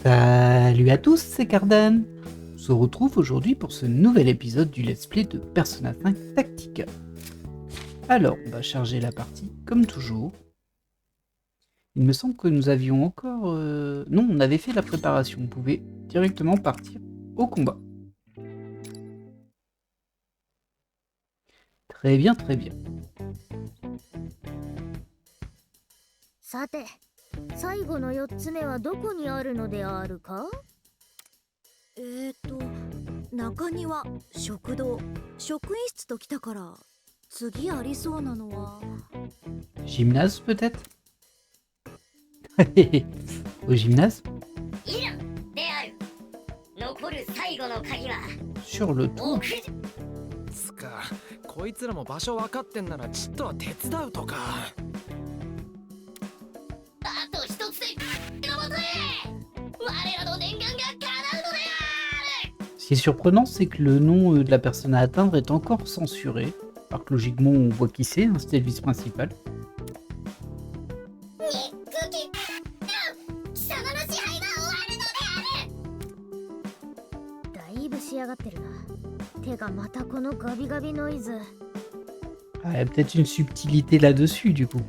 Salut à tous, c'est Cardan. On se retrouve aujourd'hui pour ce nouvel épisode du let's play de Persona 5 Tactica. Alors, on va charger la partie comme toujours. Il me semble que nous avions encore... Non, on avait fait la préparation, on pouvait directement partir au combat. Très bien, très bien. さて、最後の4つ目はどこにあるのであるか？中庭、食堂、職員室と来たから次ありそうなのは Gymnase peut-être? Au gymnase? いるである。残る最後の鍵は Sur le toit. 奥じつか、こいつらも場所分かってんならちっとは手伝うとか。あと一つでのもとへ我らの念願が叶うのである。 Ce qui est surprenant, c'est que le nom de la personne à atteindre est encore censuré. Alors que logiquement, on voit qui c'est, hein, c'était le vice principal. に空気貴様の支配が終わるのである。だいぶ仕上がってるな。てかまたこのガビガビノイズ。 Ah, il y a peut-être une subtilité là-dessus, du coup.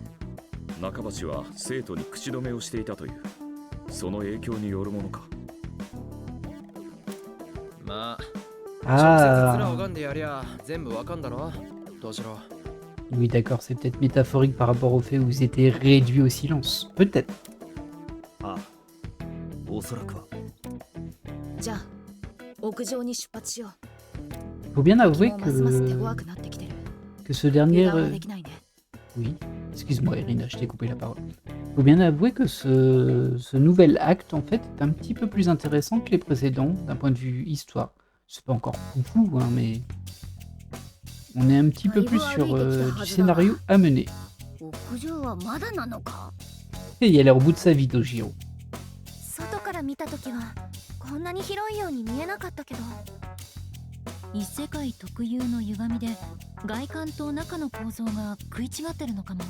中橋は生徒に口止めをしていたという、その影響によるものか。まあ、直接面 Ah, 拝んでやりゃ全部分かんだろ、どうしろ。 oui, d'accord, c'est peut-être métaphorique par rapport au fait où ils étaient réduits au silence. Peut-être. ああ、おそらくは。じゃあ屋上に出発しよ Faut bien う。 avouer もうますます手強 que, くなってきてる。 que ce 油 dernier... 断はできないね。 Oui, excuse-moi Irina, je t'ai coupé la parole. Faut bien avouer que ce nouvel acte, en fait, est un petit peu plus intéressant que les précédents, d'un point de vue histoire. C'est pas encore fou, hein, mais... On est un petit peu plus sur du scénario à mener. 屋上はまだなのか？ Et il a l'air au bout de sa vie, Dojiro. 外から見たときはこんなに広いように見えなかったけど。異世界特有の歪みで外観と中の構造が食い違ってるのかも。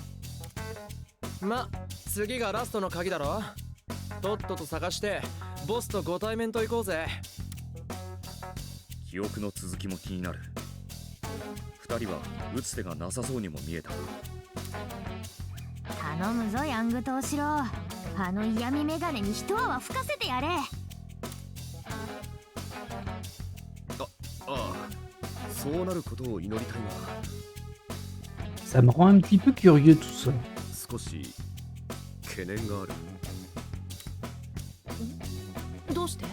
ま、次がラストの鍵だろ。とっとと探してボスとご対面と行こうぜ。記憶の続きも気になる。二人は打つ手がなさそうにも見えた。頼むぞヤング東四郎。あの嫌味メガネに一泡吹かせてやれ。ああ、そうなることを祈りたいな。 Ça me rend un petit peu curieux tout ça. 少し懸念がある。どうして？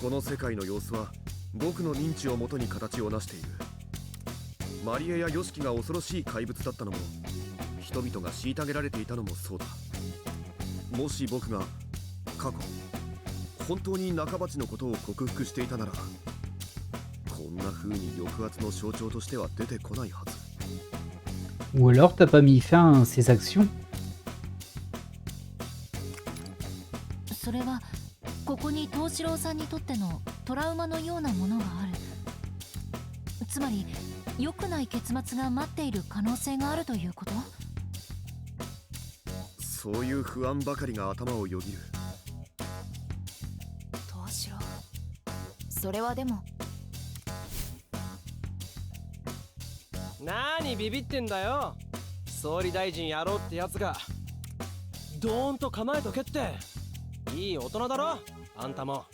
この世界の様子は僕の認知をもとに形を成している。マリエやヨシキが恐ろしい怪物だったのも、人々が虐げられていたのもそうだ。もし僕が過去本当に中鉢のことを克服していたなら、こんな風に抑圧の象徴としては出てこないはず。 Ou alors t'as pas mis fin à ses actions. それはここに東四郎さんにとってのトラウマのようなものがある。つまり良くない結末が待っている可能性があるということ？そういう不安ばかりが頭をよぎる。東四郎、それはでも。なーにビビってんだよ。総理大臣やろうってやつが。ドーンと構えとけって。いい大人だろ、あんたも。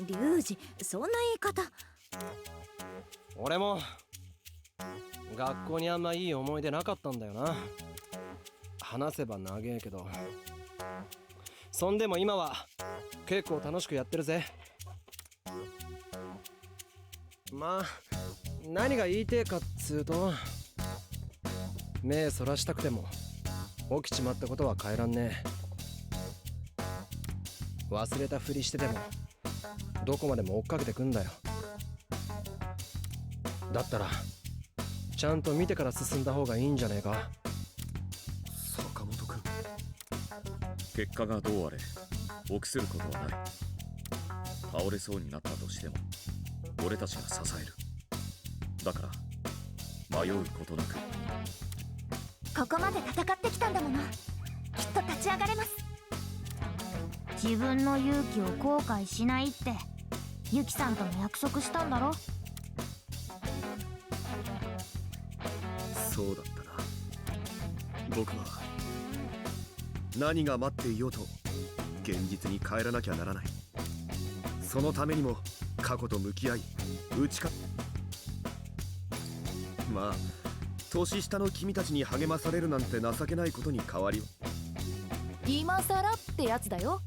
リュウジ、そんな言い方。俺も学校にあんまいい思い出なかったんだよな。話せば長えけど、そんでも今は結構楽しくやってるぜ。まあ何が言いてえかっつうと、目そらしたくても起きちまったことは変えらんねえ。忘れたふりしてでもどこまでも追っかけてくんだよ。だったらちゃんと見てから進んだ方がいいんじゃねえか。坂本君、結果がどうあれ臆することはない。倒れそうになったとしても俺たちが支える。だから迷うことなく。ここまで戦ってきたんだもの。きっと立ち上がれます。自分の勇気を後悔しないってユキさんとも約束したんだろ。そうだったな。僕は何が待っていようと現実に帰らなきゃならない。そのためにも過去と向き合いまあ年下の君たちに励まされるなんて情けないことに変わりは。今さらってやつだよ。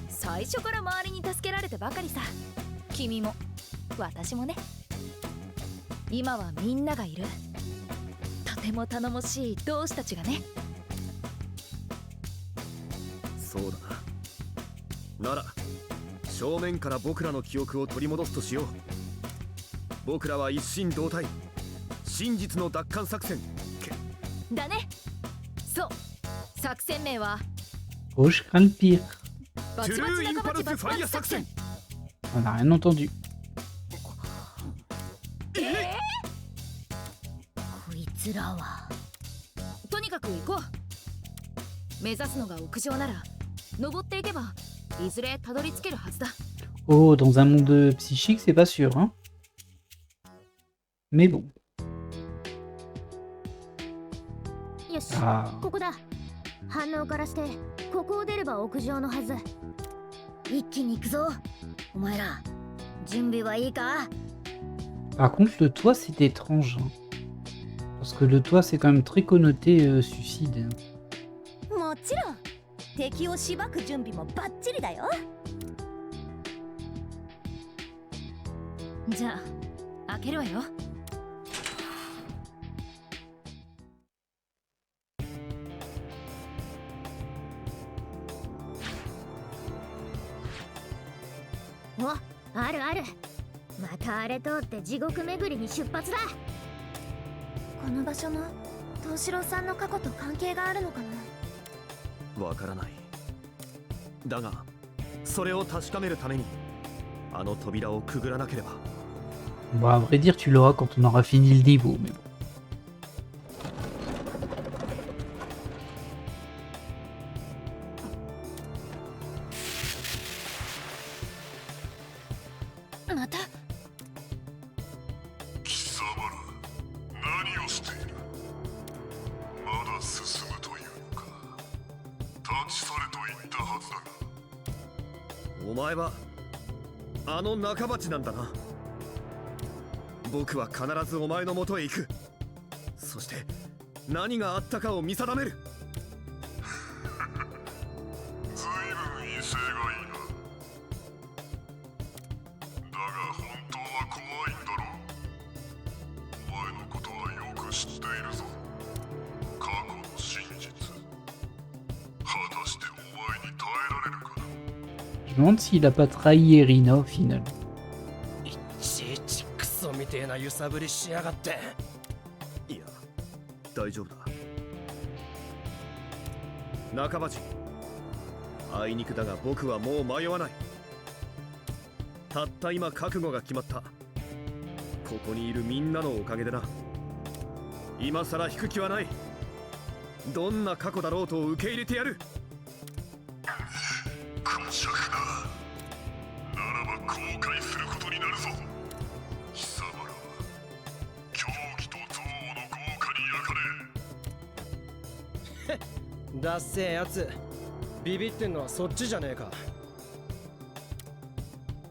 最初から周りに助けられてばかりさ。君も私もね。今はみんながいる。とても頼もしい同志たちがね。そうだな。なら正面から僕らの記憶を取り戻すとしよう。僕らは一心同体、真実の奪還作戦だね。そう、作戦名は Rouge craint le pire. バチバチ仲間ちバチバチ作戦。 On n'a rien entendu. こいつらは。とにかく行こう。目指すのが屋上なら登っていけばいずれたどり着けるはずだ。 Oh, dans un monde psychique, c'est pas sûr, hein. Mais bon. よし、あここだ。反応からしてここを出れば屋上のはず。一気に行くぞ。お前ら準備はいいか。 Par contre, le toit, c'est étrange. Hein. Parce que le toit, c'est quand même très connoté suicide. もちろん敵をしばく準備もバッチリだよ。じゃあ開けるわよ。お、あるある。またあれ通って地獄巡りに出発だ。この場所も東四郎さんの過去と関係があるのかな。わからない。だがそれを確かめるためにあの扉をくぐらなければ。 Bon, à vrai dire, tu l'auras quand on aura fini le niveau, mais bon. また貴様ら何をしている。まだ進むというのか。立ち去れと言ったはずだが。お前はあの仲町なんだな。僕は必ずお前の元へ行く。そして何があったかを見定める。ずいぶん威勢がいいな。だが本当は怖いんだろう。お前のことはよく知っているぞ。過去の真実。果たしてお前に耐えられるか。 Je me demande s'il a pas trahi Erina au final. いちいちクソみてえな揺さぶりしやがって。いや大丈夫だ。仲町、あいにくだが僕はもう迷わない。たった今覚悟が決まった。ここにいるみんなのおかげでな。今さら引く気はない。どんな過去だろうと受け入れてやる。小尺だ。ならば後悔することになるぞ。貴様らは狂気と憎悪の豪華に焼かれ。だっせえやつ。ビビってんのはそっちじゃねえか。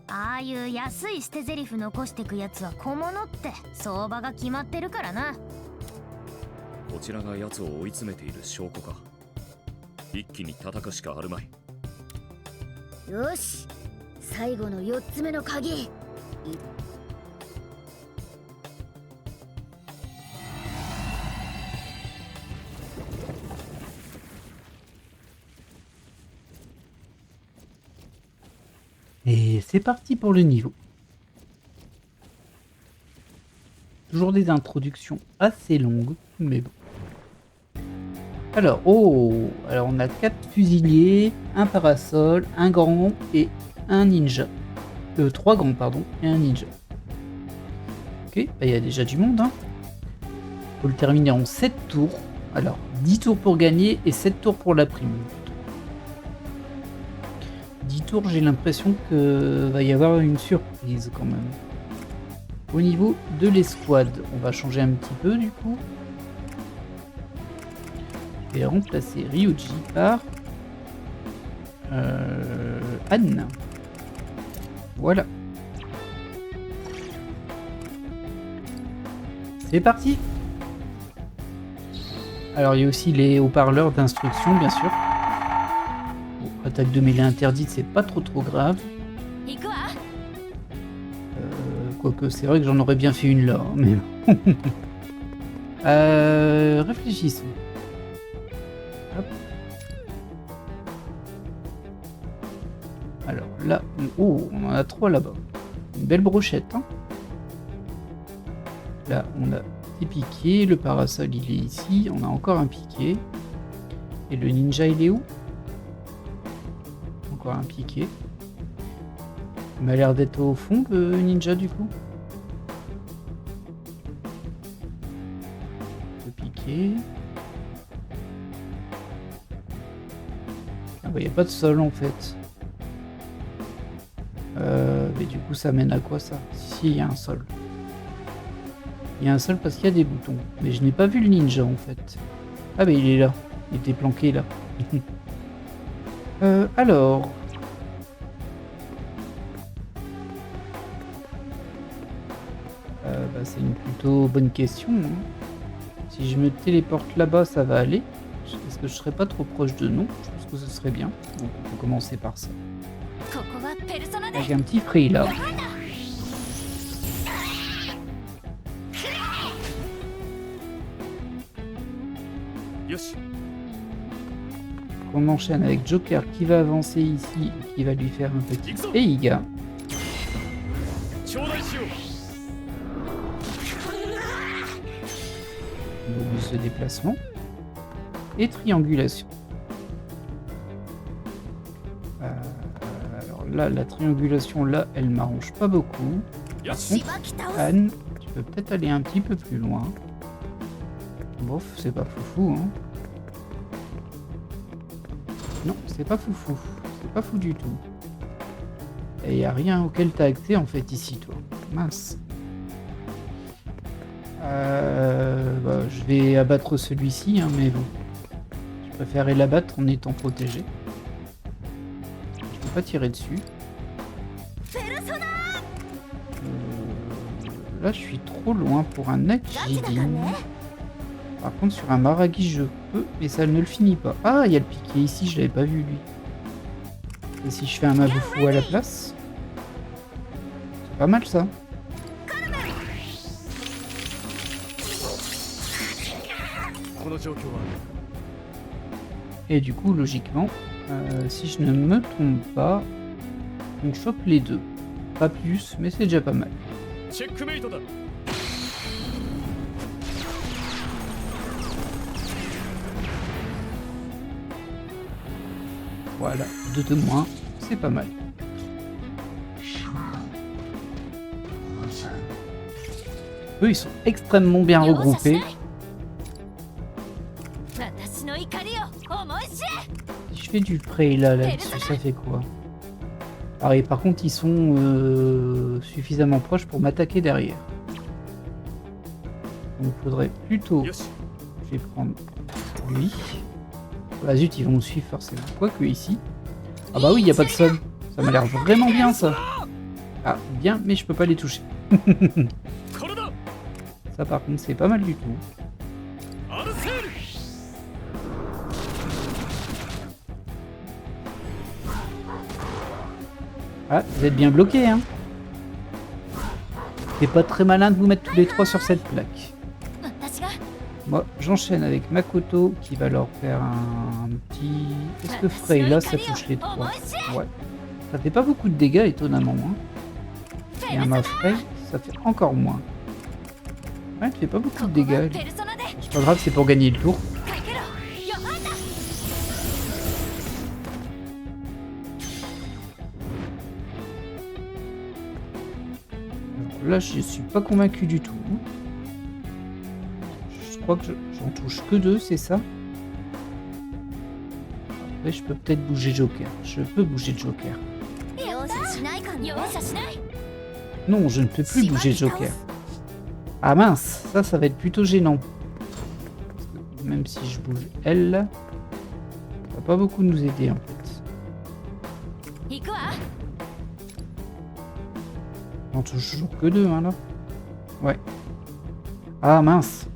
ああいう安い捨て台詞残してくやつは小物って相場が決まってるからな。こちらが奴を追い詰めている証拠か。一気に叩くしかあるまい。よし、最後の4つ目の鍵。Et c'est parti pour le niveau. Toujours des introductions assez longues, mais bon. Alors, oh, alors on a 4 fusiliers, un parasol, un grand et un ninja. 3 grands, pardon, et un ninja. Ok, bah, y a déjà du monde, hein. Faut le terminer en 7 tours. Alors, 10 tours pour gagner et 7 tours pour la prime. 10 tours, j'ai l'impression que va y avoir une surprise quand même. Au niveau de l'escouade, on va changer un petit peu du coup. Je vais remplacer Ryuji par Anne. Voilà. C'est parti. Alors il y a aussi les haut-parleurs d'instruction bien sûr. Bon, attaque de mêlée interdite, c'est pas trop grave. Quoique c'est vrai que j'en aurais bien fait une là, mais réfléchissons. Hop. Alors là, oh, on en a 3 là-bas. Une belle brochette. Hein. Là, on a des piquets. Le parasol, il est ici. On a encore un piquet. Et le ninja, il est où? Encore un piquet. Il m'a l'air d'être au fond, le ninja, du coup. Le piquet. Ah bah, il n'y a pas de sol, en fait. Mais du coup, ça mène à quoi, ça? Si, il y a un sol. Il y a un sol parce qu'il y a des boutons. Mais je n'ai pas vu le ninja, en fait. Ah bah, il est là. Il était planqué, là. Alors... c'est une plutôt bonne question. Hein. Si je me téléporte là-bas, ça va aller. Est-ce que je serais pas trop proche de non? Je pense que ce serait bien. Donc on peut commencer par ça. Avec un petit free là. On enchaîne avec Joker qui va avancer ici et qui va lui faire un petit Eiga. Bonus de déplacement et triangulation. Alors là, la triangulation là, elle m'arrange pas beaucoup. Par contre, Anne, tu peux peut-être aller un petit peu plus loin. Bof, c'est pas foufou, hein. Non, c'est pas foufou. C'est pas fou du tout. Et y a rien auquel t'as accès en fait ici, toi. Mince. Je vais abattre celui-ci, hein, mais bon. Je préférerais l'abattre en étant protégé. Je peux pas tirer dessus. Là, je suis trop loin pour un Najidin. Par contre, sur un Maragi, je peux, mais ça ne le finit pas. Ah, il y a le piqué ici, je l'avais pas vu, lui. Et si je fais un Maboufou à la place? C'est pas mal, ça. Et du coup, logiquement, si je ne me trompe pas, on chope les deux. Pas plus, mais c'est déjà pas mal. Voilà, 2 de moins, c'est pas mal. Eux, ils sont extrêmement bien regroupés. Si je fais du prey là-dessus, ça fait quoi? Ah, et par contre, ils sont suffisamment proches pour m'attaquer derrière. Donc, il faudrait plutôt... Je vais prendre lui. Ah zut, ils vont me suivre forcément. Quoique ici... Ah bah oui, il n'y a pas de sol. Ça m'a l'air vraiment bien, ça. Ah, bien, mais je peux pas les toucher. Ça, par contre, c'est pas mal du tout. Ah, vous êtes bien bloqués, hein. C'est pas très malin de vous mettre tous les 3 sur cette plaque. Moi, j'enchaîne avec Makoto qui va leur faire un petit... Est-ce que Frey, là, ça touche les 3? Ouais. Ça fait pas beaucoup de dégâts, étonnamment. Hein. Et un Mafrey, ça fait encore moins. Ouais, tu fais pas beaucoup de dégâts. C'est pas grave, c'est pour gagner le tour. Alors là, je suis pas convaincu du tout. Je crois que j'en touche que 2, c'est ça? Après, je peux peut-être bouger Joker. Je peux bouger Joker. 容赦しないかね。容赦しない Non, je ne peux plus bouger Joker. Ah mince, ça va être plutôt gênant. Parce que même si je bouge elle, ça va pas beaucoup nous aider en fait. 行くわ On touche toujours que 2, hein, là. Ouais. Ah mince.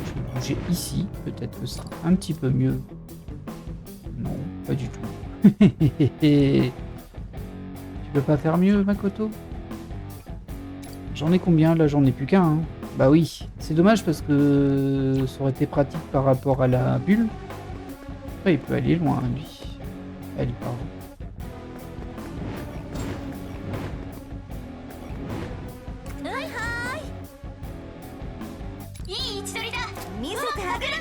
Je vais bouger ici. Peut-être que ce sera un petit peu mieux. Non, pas du tout. Tu peux pas faire mieux, Makoto? J'en ai combien? Là, j'en ai plus qu'un. Hein. Bah oui. C'est dommage parce que ça aurait été pratique par rapport à la bulle. Après, il peut aller loin, lui. Elle, pardon. いい位置取りだ。見せてあげる。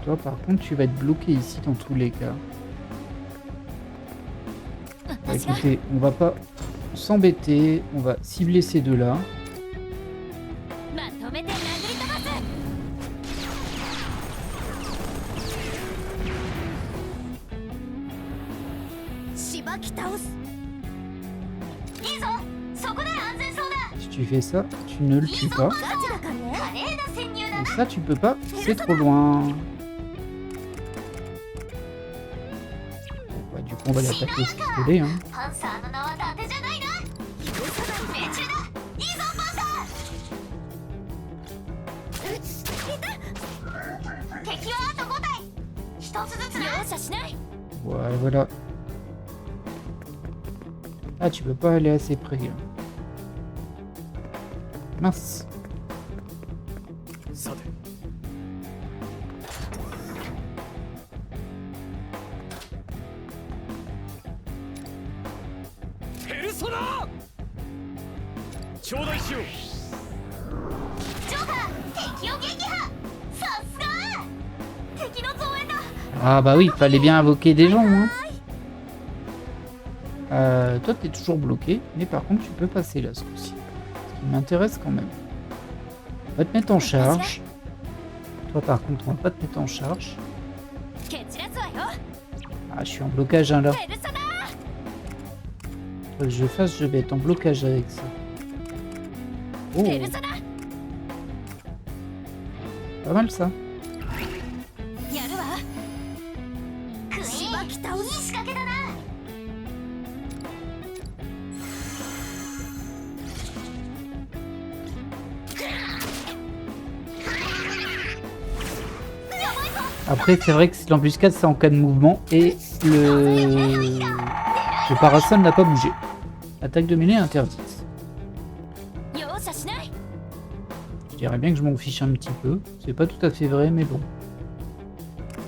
Toi, par contre, tu vas être bloqué ici dans tous les cas. Bah, écoutez, on va pas s'embêter. On va cibler ces deux-là. まとめて殴り飛ばす しばき倒す。いいぞ。そこで安全そうだ。 Si tu fais ça, tu ne le tues pas. ガチだからね。華麗な潜入だ Et ça, tu peux pas. C'est trop loin. Bon, bah, du coup, on va l'attaquer au pistolet. Hein. パンサーの名は伊達じゃないな。許さない命中だ。いいぞパンサー。敵はあと5体。一つずつな。容赦しない Voilà, voilà. Ah, tu peux pas aller assez près. Là. Mince. さて ペルソナ頂戴しよう ジョーカー、敵を撃破。さすが。敵の増援だ。 Ah bah oui, fallait bien invoquer des gens. Hein. Toi, t'es toujours bloqué, mais par contre, tu peux passer là, ce coup-ci. Ce qui m'intéresse quand même. On va te mettre en charge. Toi, par contre, on va pas te mettre en charge. 蹴散らすわよ Ah, je suis en blocage hein, là. ペルソナ Quoi que je fasse, je vais être en blocage avec ça. Oh, ペルソナ pas mal ça. やるわクイーン、しばき倒す。いい仕掛けだな。 Après, c'est vrai que l'embuscade, c'est en cas de mouvement et le parasol n'a pas bougé. Attaque de mêlée interdite. 容赦しない Je dirais bien que je m'en fiche un petit peu. C'est pas tout à fait vrai, mais bon.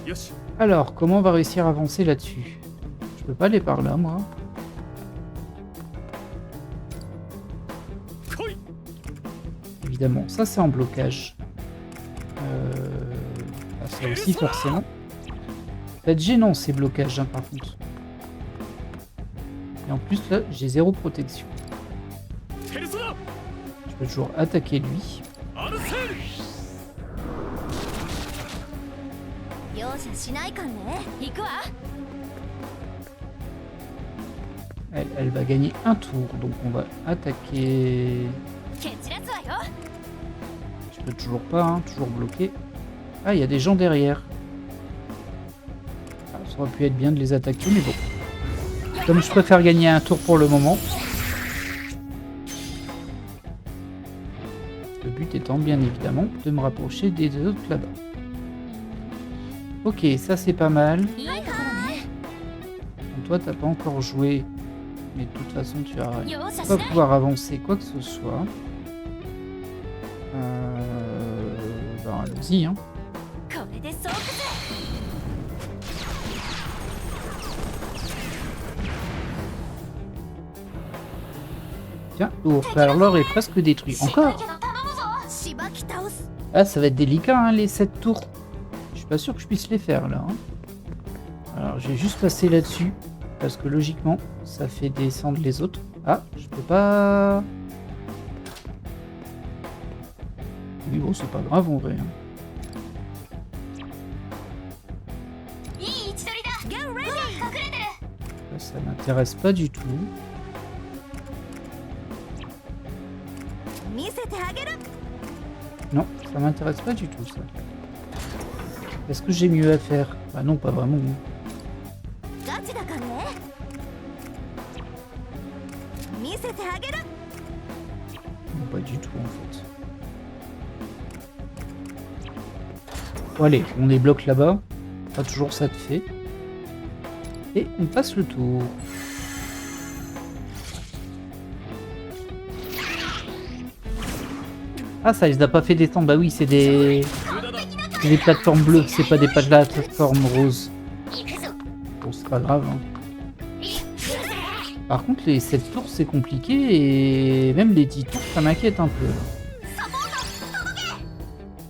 よし Alors, comment on va réussir à avancer là-dessus? Je peux pas aller par là, moi. 来い Évidemment, ça c'est en blocage. Bah, ça aussi, forcément. Ça va être gênant ces blocages, hein, par contre. Et en plus, là, j'ai zéro protection. ペルソナ Je peux toujours attaquer lui. アルセール 容赦しないかんね。行くわ Elle va gagner un tour, donc on va attaquer. 蹴散らすわよ Je peux toujours pas, hein, toujours bloqué. Ah, il y a des gens derrière. Ah, ça aurait pu être bien de les attaquer, mais bon. Comme je préfère gagner un tour pour le moment. Le but étant bien évidemment de me rapprocher des autres là-bas. Ok, ça c'est pas mal. いいところね Donc, toi, t'as pas encore joué. Mais de toute façon, tu vas 容赦し pas ない pouvoir avancer quoi que ce soit. Ben, allons-y, hein. これで総屈 Tiens, l'ours. Alors l'or est presque détruit. しんどい Encore? けど頼むぞ。しばき倒す。 Ah, ça va être délicat, hein, les 7 tours. Je suis pas sûr que je puisse les faire, là. Hein. Alors, je vais juste passer là-dessus. Parce que, logiquement, ça fait descendre les autres. Ah, je peux pas... Oui, bon, c'est pas grave en vrai. Hein. いい位置取りだ。Get ready. 隠れてる。 Là, ça m'intéresse pas du tout. 見せてあげる。 Non, ça m'intéresse pas du tout ça. Est-ce que j'ai mieux à faire? Bah non, pas vraiment. ガチだからね。見せてあげる。 Non, pas du tout en fait. Bon, allez, on débloque là-bas. Pas toujours ça de fait. Et on passe le tour. Ah, ça les a pas fait descendre. Bah oui, c'est des plateformes bleues, c'est pas des plateformes roses. Bon, c'est pas grave. Hein. Par contre, les 7 tours, c'est compliqué. Et même les 10 tours, ça m'inquiète un peu.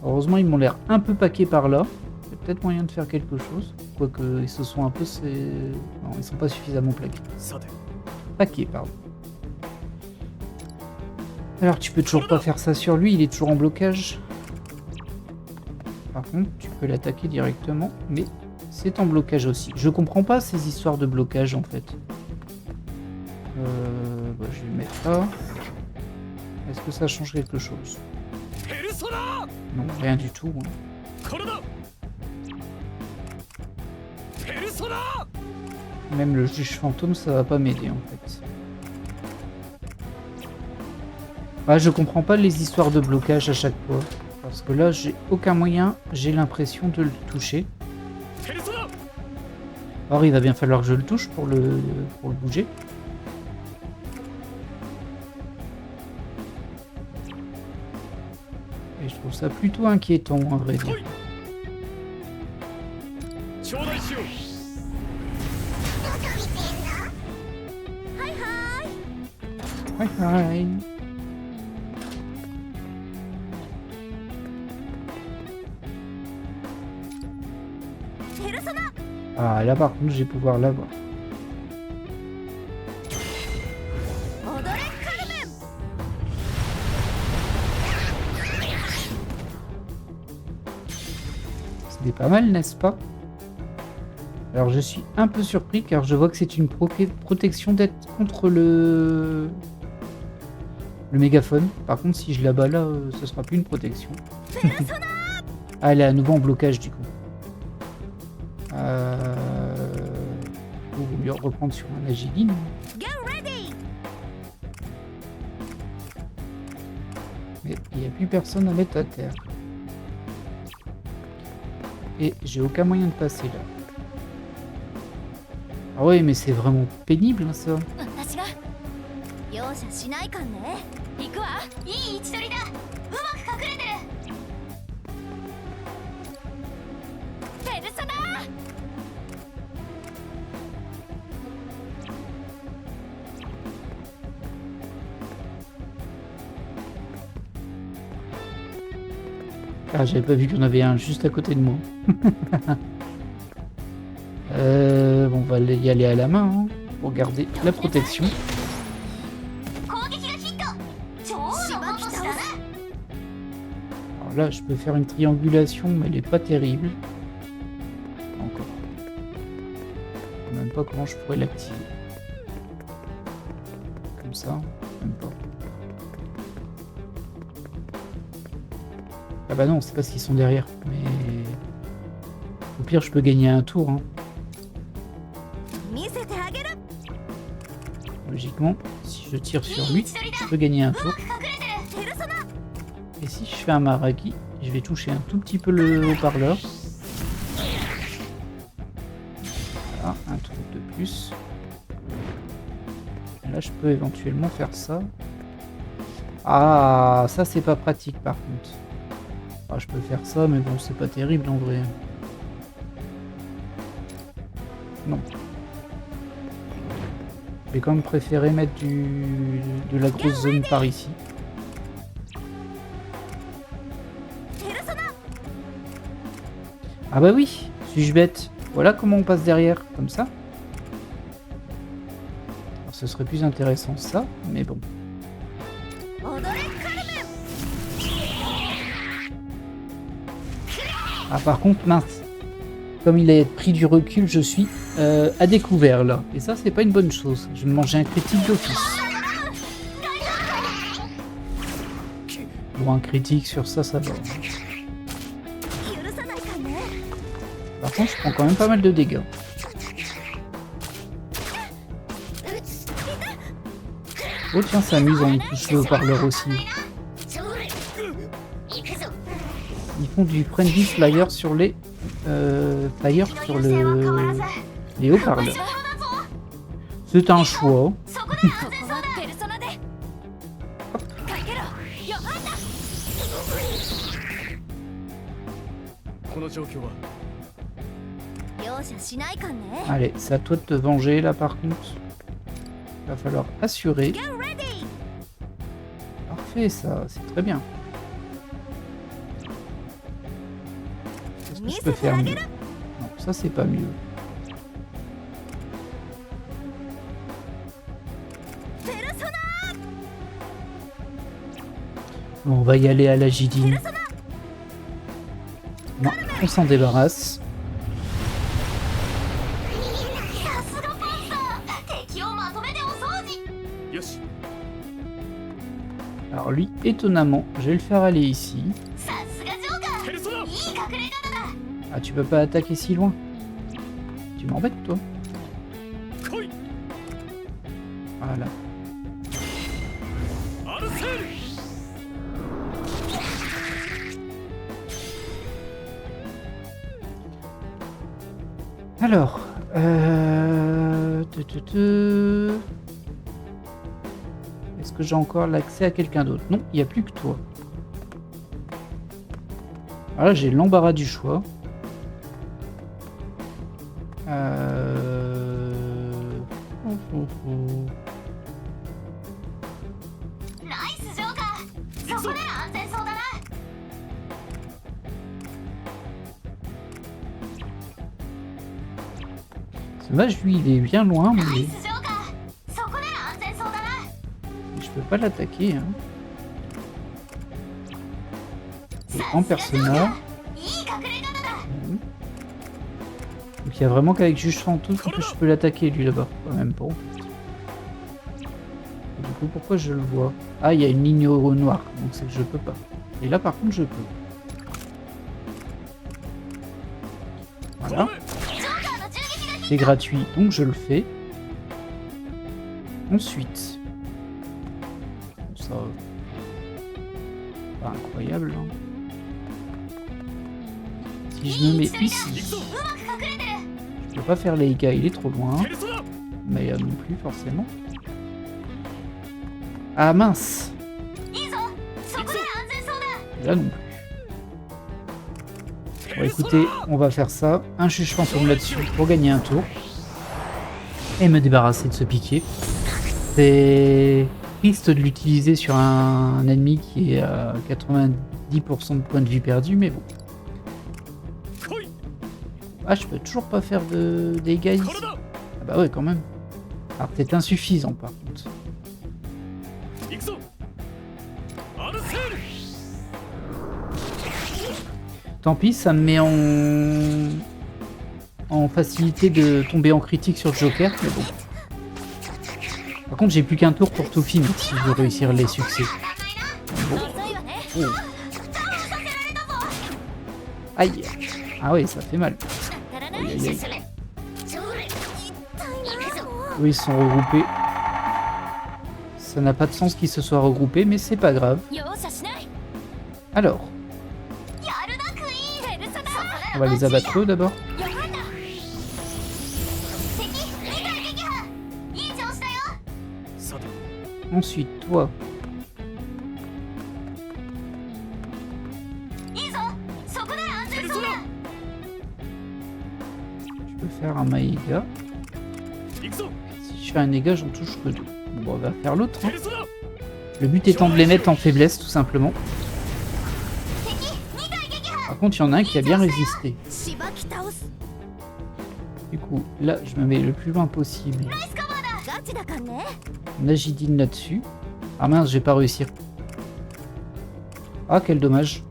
Heureusement, ils m'ont l'air un peu paqués par là. Il y a peut-être moyen de faire quelque chose. Quoique, ils se sont un peu... Non, ils sont pas suffisamment plaqués. Paqués, pardon. Alors, tu peux toujours pas faire ça sur lui, il est toujours en blocage. Par contre, tu peux l'attaquer directement, mais c'est en blocage aussi. Je comprends pas ces histoires de blocage, en fait. Bah, je vais le mettre là. Est-ce que ça change quelque chose? Non, rien du tout. Hein. Même le juge fantôme, ça va pas m'aider, en fait. Ah, je comprends pas les histoires de blocage à chaque fois. Parce que là, j'ai aucun moyen, j'ai l'impression de le toucher. Or, il va bien falloir que je le touche pour le bouger. Et je trouve ça plutôt inquiétant, à vrai dire. Hi hi. Ah, là par contre, je vais pouvoir l'avoir. C'était pas mal, n'est-ce pas? Alors je suis un peu surpris car je vois que c'est une protection d'être contre le mégaphone. Par contre, si je la bats là, ce sera plus une protection. Ah, elle est à nouveau en blocage du coup. Vaut mieux reprendre sur un agiline. Mais il n'y a plus personne à mettre à terre. Et j'ai aucun moyen de passer là. Ah ouais, mais c'est vraiment pénible hein, ça. Ah, j'avais pas vu qu'il y en avait un juste à côté de moi. Bon, on va y aller à la main hein, pour garder la protection. Alors là, je peux faire une triangulation, mais elle est pas terrible. Encore. Je sais même pas comment je pourrais l'activer. Comme ça, même pas. Ah bah non, c'est parce qu'ils sont derrière, mais... Au pire, je peux gagner un tour. Hein. Logiquement, si je tire sur lui, je peux gagner un tour. Et si je fais un Maraki, je vais toucher un tout petit peu le haut-parleur. Voilà, un tour de plus. Là, je peux éventuellement faire ça. Ah, ça c'est pas pratique par contre. Ah, je peux faire ça, mais bon, c'est pas terrible en vrai. Non. Je vais quand même préférer mettre de la grosse zone par ici. Ah bah oui, suis-je bête? Voilà comment on passe derrière, comme ça. Alors, ce serait plus intéressant ça, mais bon. Ah par contre, mince. Comme il a pris du recul, je suis à découvert là. Et ça, c'est pas une bonne chose. Je vais me manger un critique d'office. Bon, un critique sur ça, ça va. Par contre, je prends quand même pas mal de dégâts. Oh tiens, c'est amusant, ils touchent le haut-parleur aussi. Ils font du friendly flyer sur les les haut-parleurs. C'est un choix. この状況は 容赦しないかんね。 Allez, c'est à toi de te venger là par contre. Il va falloir assurer. Parfait, ça, c'est très bien. Qu'est-ce que je peux faire mieux? Non, ça c'est pas mieux. Bon, on va y aller à la Jidine. Non, on s'en débarrasse. Alors lui, étonnamment, je vais le faire aller ici. Ah, tu peux pas attaquer si loin. Tu m'embêtes, toi. Voilà. Alors, est-ce que j'ai encore l'accès à quelqu'un d'autre? Non, il n'y a plus que toi. Voilà, j'ai l'embarras du choix. C'est dommage, lui, il est bien loin, mais je peux pas l'attaquer. Hein. Et en personnage. Donc il y a vraiment qu'avec Juge Fantôme que je peux l'attaquer, lui, là-bas. Quand même pas. Et du coup, pourquoi je le vois? Ah, il y a une ligne au noir, donc c'est que je peux pas. Et là, par contre, je peux. Voilà. C'est gratuit, donc je le fais. Ensuite. Ça... Pas incroyable. Hein. Si je me mets ici... Je peux pas faire les dégâts, il est trop loin. Mais non plus, forcément. Ah mince! Là non plus. Bon écoutez, on va faire ça. Un juge fantôme là-dessus pour gagner un tour. Et me débarrasser de ce piqué. C'est triste de l'utiliser sur un ennemi qui est à 90% de points de vie perdus, mais bon. Ah, je peux toujours pas faire de dégâts ici. Ah bah ouais, quand même. Alors c'est insuffisant par contre. Tant pis, ça me met en facilité de tomber en critique sur Joker, mais bon. Par contre, j'ai plus qu'un tour pour tout finir si je veux réussir les succès. Bon. Oh. Aïe. Ah oui, ça fait mal. Aïe, aïe, aïe. Oui, ils sont regroupés. Ça n'a pas de sens qu'ils se soient regroupés, mais c'est pas grave. Alors. On va les abattre eux d'abord. Ensuite, toi. Je peux faire un Maïga. Si je fais un dégât, j'en touche que deux. Bon, on va faire l'autre. Hein. Le but étant de les mettre en faiblesse, tout simplement. Par contre, il y en a un qui a bien résisté. Du coup, là, je me mets le plus loin possible. Najidine là-dessus. Ah mince, je vais pas réussir. Ah, quel dommage.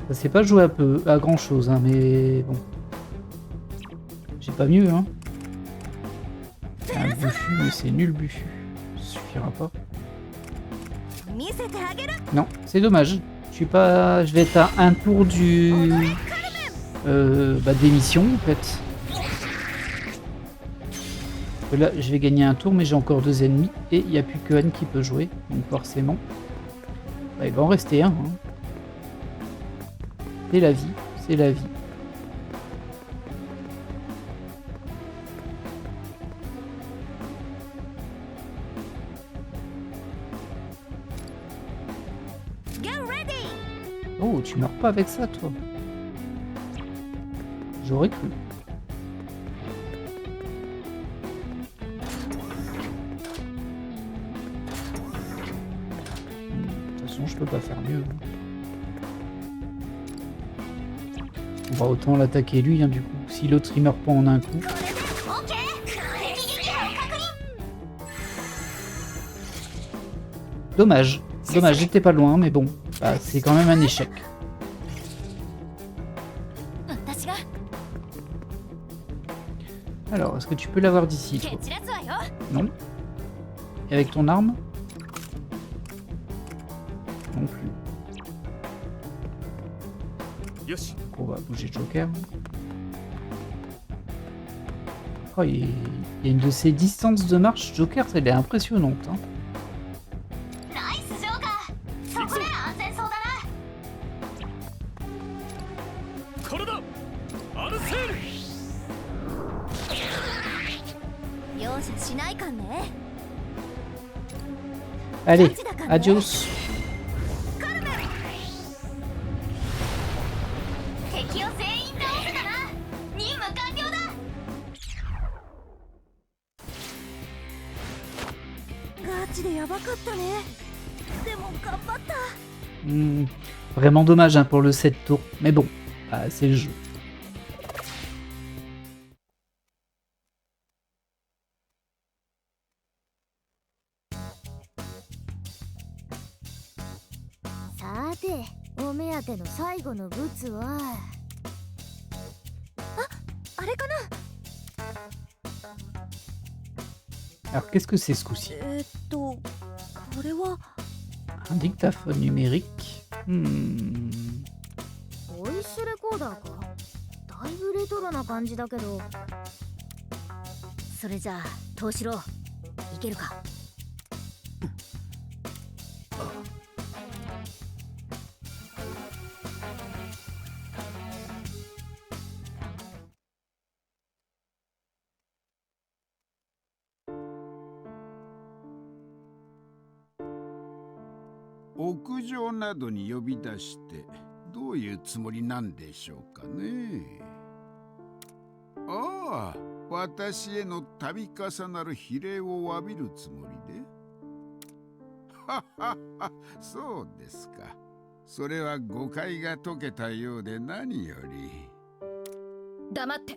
Ça s'est pas joué à grand chose, hein, mais bon. J'ai pas mieux, hein. Un Bufu, mais c'est nul Bufu. Ça suffira pas. 見せてあげる。 Non, c'est dommage. Je suis pas. Je vais être à un tour du. D'émission en fait. Là, je vais gagner un tour, mais j'ai encore 2 ennemis et il n'y a plus que Anne qui peut jouer. Donc forcément, bah, il va en rester un. Hein. C'est la vie, c'est la vie. Oh, tu meurs pas avec ça, toi. J'aurais cru. De toute façon, je peux pas faire mieux. On va autant l'attaquer lui, hein, du coup. Si l'autre il meurt pas en un coup. Dommage. Dommage, j'étais pas loin, mais bon. Bah, c'est quand même un échec. Alors, est-ce que tu peux l'avoir d'ici, toi? Non. Et avec ton arme? Non plus. よし On va bouger Joker. Oh, il y a une de ces distances de marche, Joker, elle est impressionnante. Hein. ナイスジョーカー。そこで安全そうだな。これだアルセール。容赦しないかんね。 Allez, adios. 敵を全員倒せたな。任務完了だ。ガチでやばかったね。でも頑張った。 Vraiment dommage hein, pour le 7 tours. Mais bon, bah, c'est le jeu. Sate, お目当ての最後のブツは。あれかな。 Alors, qu'est-ce que c'est ce coup-ci? これは Un dictaphone numérique. ボイスレコーダーか。だいぶレトロな感じだけど。それじゃあ東四郎いけるか。屋上などに呼び出してどういうつもりなんでしょうかね。ああ、私への度重なる非礼を詫びるつもりで。ははは、そうですか。それは誤解が解けたようで何より。黙って。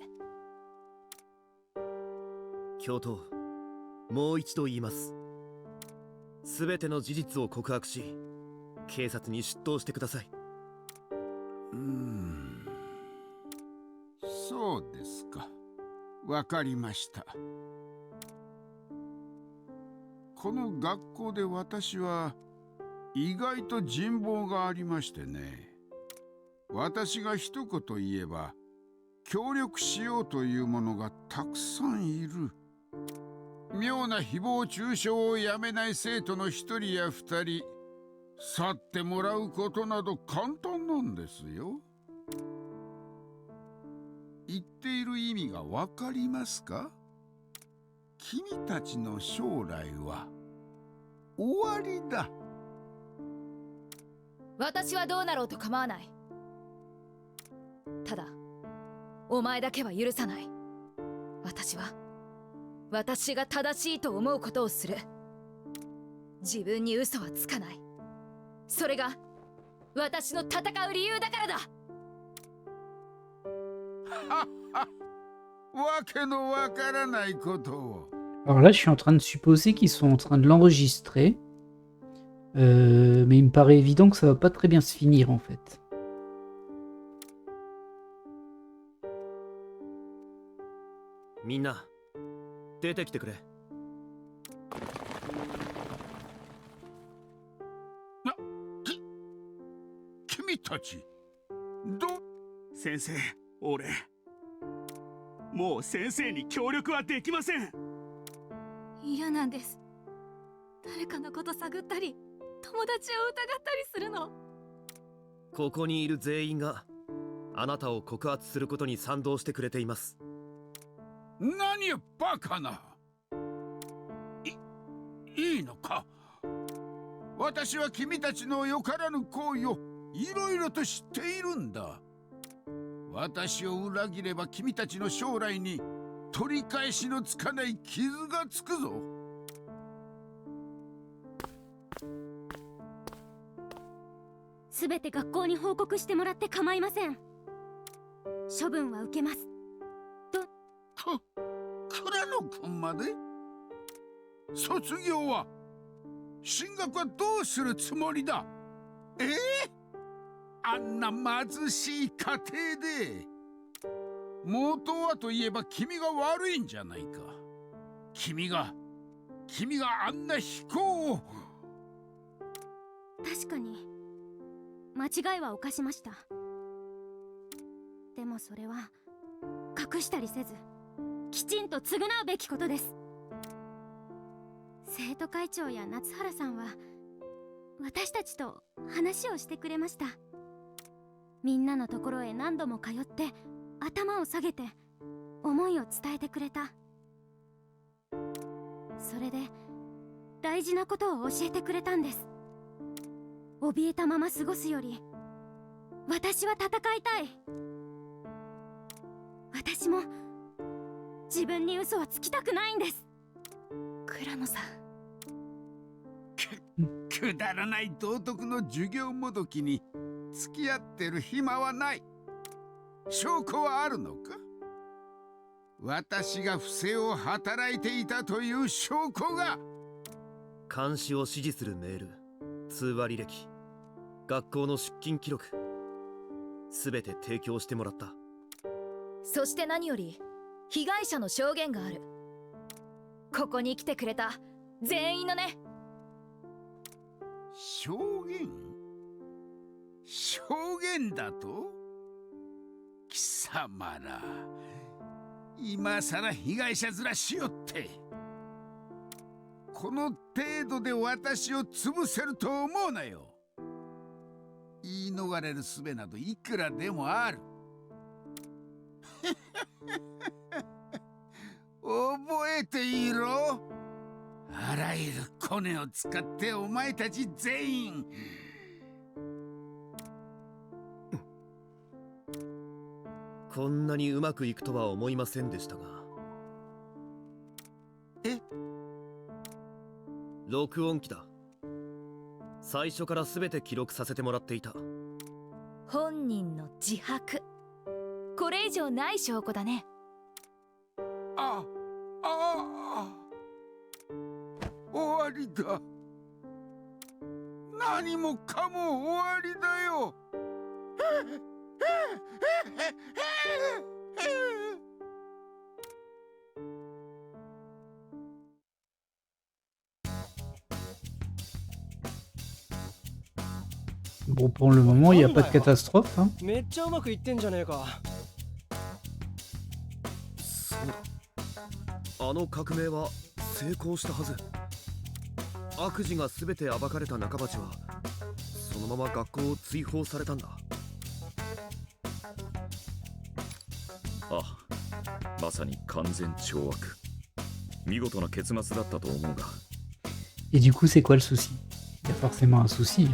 教頭、もう一度言います。すべての事実を告白し、警察に出頭してください。そうですか。わかりました。この学校で私は意外と人望がありましてね。私が一言言えば協力しようという者がたくさんいる。妙な誹謗中傷をやめない生徒の一人や二人去ってもらうことなど簡単なんですよ。言っている意味がわかりますか？君たちの将来は終わりだ。私はどうなろうと構わない。ただお前だけは許さない。私が正しいと思うことをする。自分に嘘はつかない。それが私の戦う理由だからだ。わけのわからないことを。Alors là, je suis en train de supposer qu'ils sont en train de l'enregistrer. Mais il me paraît évident que ça va pas très bien se finir en fait. みんな出てきてくれ。君たち先生、俺もう先生に協力はできません。嫌なんです。誰かのこと探ったり友達を疑ったりするの。ここにいる全員があなたを告発することに賛同してくれています。何よバカな。いいのか。私は君たちのよからぬ行為をいろいろと知っているんだ。私を裏切れば君たちの将来に取り返しのつかない傷がつくぞ。すべて学校に報告してもらって構いません。処分は受けます。倉野君まで。卒業は進学はどうするつもりだ。あんな貧しい家庭で。元はといえば君が悪いんじゃないか。君があんな非行を。確かに間違いは犯しました。でもそれは隠したりせずきちんと償うべきことです。生徒会長や夏原さんは私たちと話をしてくれました。みんなのところへ何度も通って頭を下げて思いを伝えてくれた。それで大事なことを教えてくれたんです。怯えたまま過ごすより私は戦いたい。私も自分に嘘はつきたくないんです。倉野さん、くだらない道徳の授業もどきに付き合ってる暇はない。証拠はあるのか。私が不正を働いていたという証拠が。監視を指示するメール、通話履歴、学校の出勤記録、すべて提供してもらった。そして何より被害者の証言がある。ここに来てくれた全員のね。証言だと。貴様ら今さら被害者面しよって。この程度で私を潰せると思うなよ。言い逃れる術などいくらでもある。覚えていろ。あらゆるコネを使ってお前たち全員こんなにうまくいくとは思いませんでしたが。録音機だ。最初から全て記録させてもらっていた。本人の自白。これ以上ない証拠だね。終わりだ。何もかも終わりだよ。Bon, pour le moment, il n'y a pas de catastrophe. Hein. めっちゃうまくいってんじゃねえか。そうだ。あの革命は成功したはず。悪事が全て暴かれた中鉢はそのまま学校を追放されたんだ。ああ、まさに完全懲悪。見事な結末だったと思うが。 Et du coup, c'est quoi le souci? Il y a forcément un souci. Hein.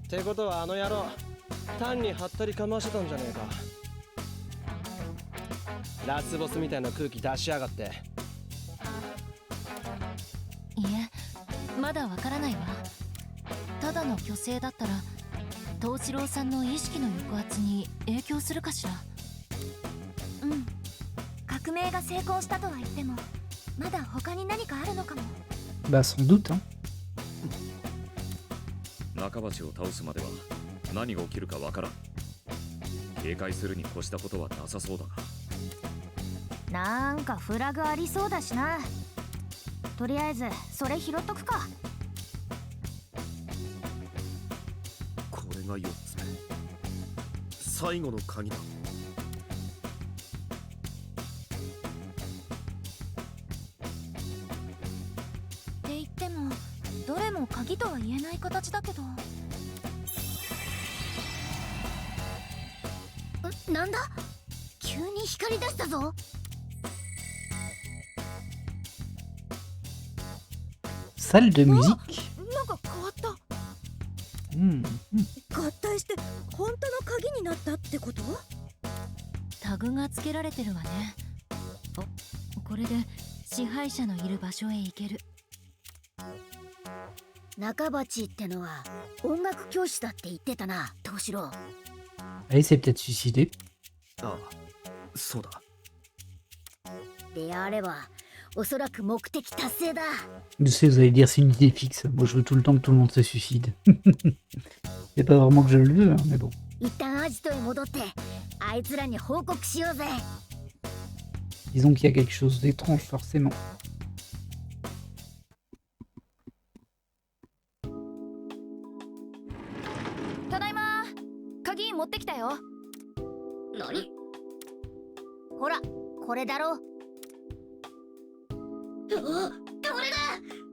ってことはあの野郎単にはったりかましてたんじゃねえか。ラスボスみたいな空気出しやがって。いえ、まだわからないわ。ただの虚勢だったら藤四郎さんの意識の抑圧に影響するかしら。革命が成功したとは言ってもまだ他に何かあるのかも。 Bah, sans doute. Hein. 中鉢を倒すまでは何が起きるかわからん。警戒するに越したことはなさそうだな。なんかフラグありそうだしな。とりあえずそれ拾っとくか。これが4つ目。最後の鍵だ。って言ってもどれも鍵とは言えない形だけど。なんだ、急に光り出したぞ。Salle de musique. なんか変わった。Hmm. 合体して本当の鍵になったってこと？タグがつけられてるわね。これで支配者のいる場所へ行ける。中鉢ってのは音楽教師だって言ってたな、東四郎。Elle s'est peut-être suicidée. ああ、そうだ。であればおそらく目的達成だ。Je sais, vous allez dire c'est une idée fixe. Moi, je veux tout le temps que tout le monde se suicide. C'est pas vraiment que je le veux, hein, mais bon. 一旦アジトへ戻ってあいつらに報告しようぜ。 Disons qu'il y a quelque chose d'étrange, forcément. ただいま。鍵持ってきたよ。何？ほら、これだろ。これだ！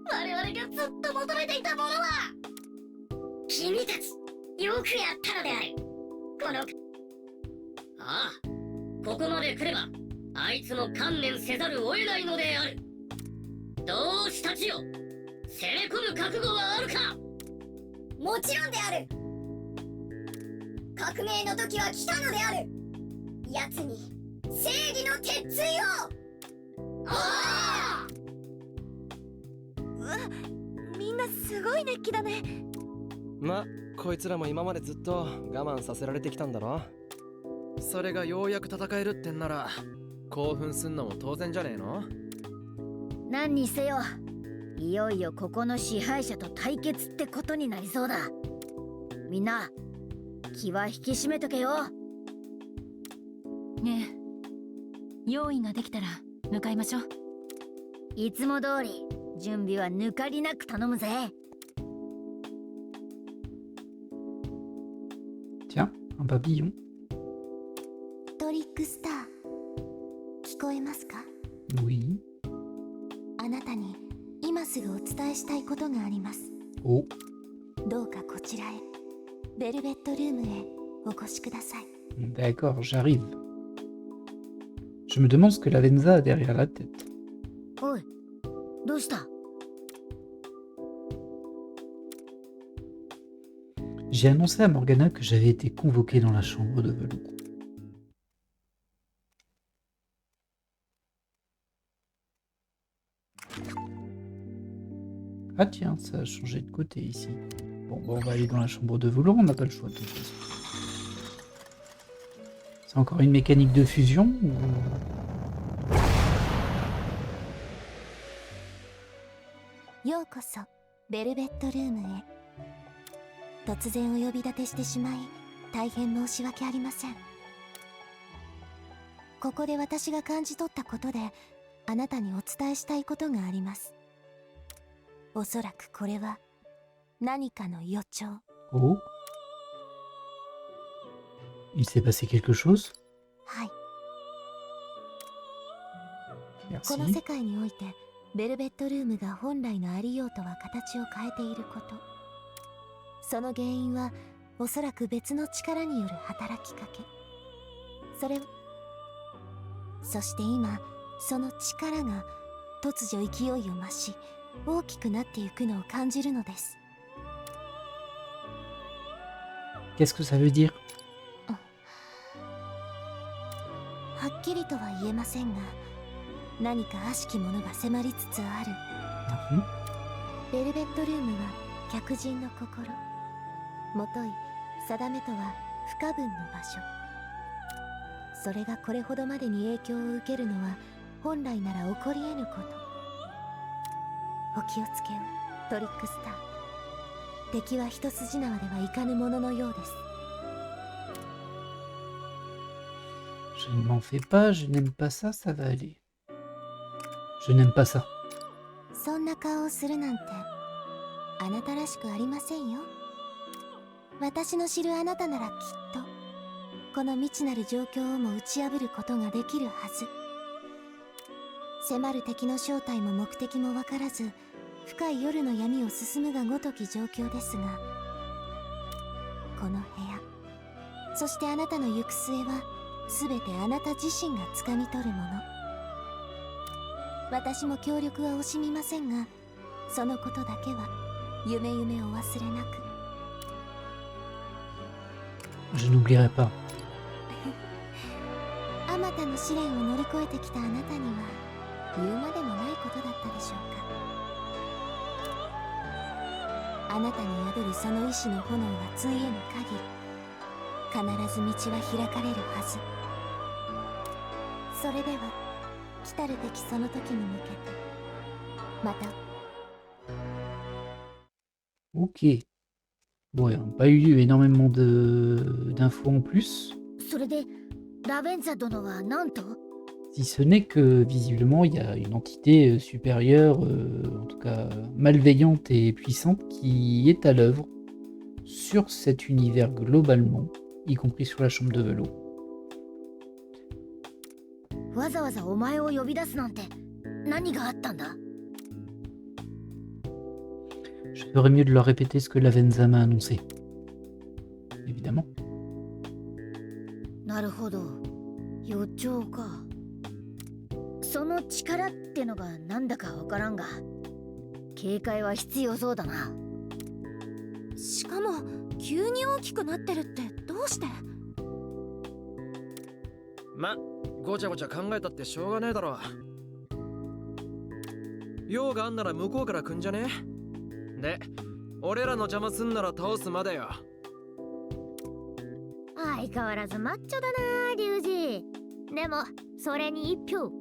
我々がずっと求めていたものは。君たち、よくやったのである。この。ああ、ここまで来れば、あいつも観念せざるを得ないのである。同志たちよ、攻め込む覚悟はあるか？もちろんである。革命の時は来たのである。奴に正義の鉄槌を。ああ！みんなすごい熱気だね。ま、こいつらも今までずっと我慢させられてきたんだろ。それがようやく戦えるってんなら興奮すんのも当然じゃねえの？何にせよ、いよいよここの支配者と対決ってことになりそうだ。みんな気は引き締めとけよ。ねえ、用意ができたら向かいましょう。いつも通り準備は抜かりなく頼むぜ。 Tiens, un papillon. トリックスター、聞こえますか？ Oui. あなたに今すぐお伝えしたいことがあります。 Oh. どうかこちらへ、ベルベットルームへお越しください。 D'accord, j'arrive. Je me demande ce que la Venza a derrière la tête. おい、どうした？ J'ai annoncé à Morgana que j'avais été convoqué dans la chambre de velours. Ah tiens, ça a changé de côté ici. Bon, on va aller dans la chambre de velours, on n'a pas le choix de toute façon. C'est encore une mécanique de fusion ou... ようこそベルベットルームへ。突然お呼び立てしてしまい大変申し訳ありません。ここで私が感じ取ったことであなたにお伝えしたいことがあります。おそらくこれは何かの予兆。 Oh. Il s'est passé quelque chose? はい。 Merci. この世界においてベルベットルームが本来のありようとは形を変えていること、その原因はおそらく別の力による働きかけ。そして今その力が突如勢いを増し大きくなっていくのを感じるのです。 Qu'est-ce que ça veut dire? はっきりとは言えませんが、何か悪しきものが迫りつつある。 ベルベットルームは客人の心、もとい定めとは不可分の場所。それがこれほどまでに影響を受けるのは本来なら起こり得ぬこと。お気をつけを、トリックスター。敵は一筋縄ではいかぬもののようです。Je ne m'en fais pas, je n'aime pas ça, ça va aller. Je n'aime pas ça. そんな顔をするなんてあなたらしくありませんよ。私の知るあなたならきっとこの未知なる状況をも打ち破ることができるはず。迫る敵の正体も目的も分からず深い夜の闇を進むがごとき状況ですが、この部屋そしてあなたの行く末は全てあなた自身が掴み取るもの。私も協力は惜しみませんが、そのことだけは夢々お忘れなく。 Je n'oublierai pas. あまたの試練を乗り越えてきたあなたには言うまでもないことだったでしょうか。あなたに宿るその意志の炎がついえぬ限り、必ず道は開かれるはず。それでは来たるべきその時に向けてまた。 Ok. Bon, il n'y a pas eu énormément d'infos en plus. それでラベンザ殿は何と？ Si ce n'est que visiblement il y a une entité supérieure, en tout cas malveillante et puissante, qui est à l'œuvre sur cet univers globalement, y compris sur la chambre de velours. わざわざお前を呼び出すなんて何があったんだ？ Je ferais mieux de leur répéter ce que Lavenza m'a annoncé. Évidemment. なるほど、予兆か。その力ってのがなんだかわからんが、警戒は必要そうだな。しかも急に大きくなってるってどうして？ま、ごちゃごちゃ考えたってしょうがねえだろ。用があんなら向こうから来んじゃね？で、俺らの邪魔すんなら倒すまでよ。相変わらずマッチョだな、リュウジ。でもそれに一票。